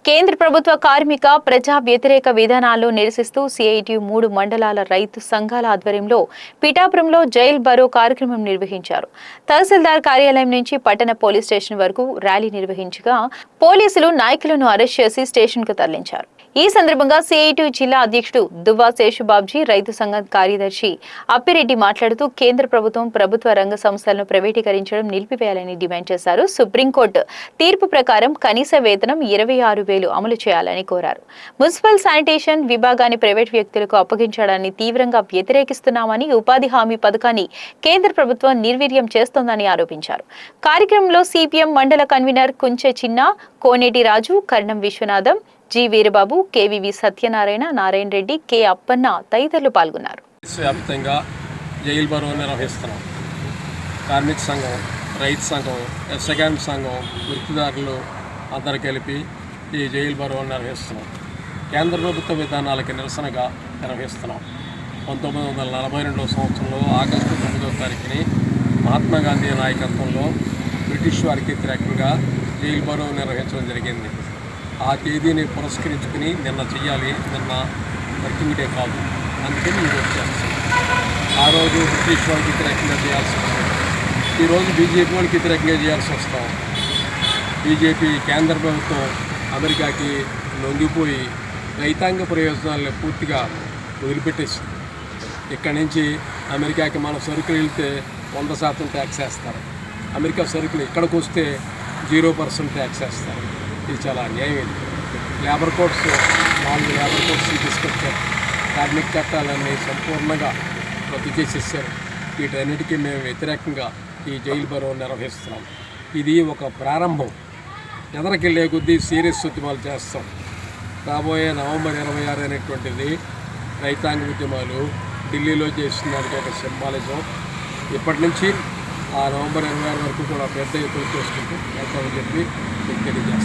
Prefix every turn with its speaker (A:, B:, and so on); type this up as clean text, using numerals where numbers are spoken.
A: కేంద్ర ప్రభుత్వ కార్మిక ప్రజా వ్యతిరేక విధానాలను నిరసిస్తూ సిఐటియు 3 మండలాల రైతు సంఘాల ఆధ్వర్యంలో పిఠాపురంలో జైల్ బరో కార్యక్రమం నిర్వహించారు. తహసీల్దార్ కార్యాలయం నుంచి పట్టణ పోలీస్ స్టేషన్ వరకు ర్యాలీ నిర్వహించగా పోలీసులు నాయకులను అరెస్ట్ చేసి స్టేషన్కు తరలించారు. ఈ సందర్భంగా సిఐటియు జిల్లా అధ్యక్షుడు దువ్వా శేషుబాబ్జీ, రైతు సంఘం కార్యదర్శి అప్పిరెడ్డి మాట్లాడుతూ కేంద్ర ప్రభుత్వం ప్రభుత్వ రంగ సంస్థలను ప్రైవేటీకరించడం నిలిపివేయాలని డిమాండ్ చేశారు. సుప్రీంకోర్టు తీర్పు ప్రకారం కనీస వేతనం 26,000 అమలు చేయాలని కోరారు. మున్సిపల్ శానిటేషన్ విభాగాన్ని ప్రైవేట్ వ్యక్తులకు అప్పగించడాన్ని తీవ్రంగా వ్యతిరేకిస్తున్నామని, ఉపాధి హామీ పథకాన్ని కేంద్ర ప్రభుత్వం నిర్వీర్యం చేస్తోందని ఆరోపించారు. కార్యక్రమంలో సిపిఎం మండల convener Kunche Chinna, Koneti Raju, Karnam Viswanatham, G Veerababu, KVV Satyanarayana, Narayana Reddy, K Appanna తదితరులు పాల్గొన్నారు.
B: వ్యాప్తంగా జైలు బరో నిర్వహిస్తున్నాం. కార్మిక సంఘం, రైతు సంఘం, ఎస్ఎగాన్ సంఘం, వృత్తిదారులు అందరు కలిపి ఈ జైలు బరో నిర్వహిస్తున్నాం. కేంద్ర ప్రభుత్వ విధానాలకి నిరసనగా నిర్వహిస్తున్నాం. 1942 సంవత్సరంలో ఆగస్టు 9వ తారీఖుని మహాత్మా గాంధీ నాయకత్వంలో బ్రిటిష్ వారికి వ్యతిరేకంగా జైలు బరో నిర్వహించడం జరిగింది. ఆ తేదీని పురస్కరించుకుని నిన్న చేయాలి, నిన్న వర్కింగ్ డే కాదు, అందుకని ఈరోజు చేస్తాం. ఆ రోజు బ్రిటిష్ వాళ్ళకి వ్యతిరేకంగా చేయాల్సి వస్తుంది, ఈరోజు బీజేపీ వాళ్ళకి వ్యతిరేకంగా చేయాల్సి వస్తాం. బీజేపీ కేంద్ర ప్రభుత్వం అమెరికాకి లొంగిపోయి రైతాంగ ప్రయోజనాలను పూర్తిగా వదిలిపెట్టేసింది. ఇక్కడి నుంచి అమెరికాకి మన సరుకులు వెళ్తే 100% ట్యాక్స్ వేస్తారు. అమెరికా సరుకులు ఇక్కడికి వస్తే 0% ట్యాక్స్ వేస్తారు. ఇది చాలా అన్యాయం. ఇది లేబర్ కోడ్స్ 4 లేబర్ కోడ్స్ తీసుకొచ్చారు. కార్మిక చట్టాలన్నీ సంపూర్ణంగా రద్దు చేసేసారు. వీటన్నిటికీ మేము వ్యతిరేకంగా ఈ జైలు బరో నిర్వహిస్తున్నాం. ఇది ఒక ప్రారంభం. ఎదరికెళ్ళే కొద్దీ సీరియస్ ఉద్యమాలు చేస్తాం. రాబోయే నవంబర్ 26 అనేటువంటిది రైతాంగ ఉద్యమాలు ఢిల్లీలో చేసిన దానికి ఒక సింబాలిజం. ఇప్పటి నుంచి ఆ నవంబర్ 26 వరకు కూడా పెద్ద ఎత్తున చేసుకుంటూ వెళ్తామని చెప్పి తెలియజేస్తాం.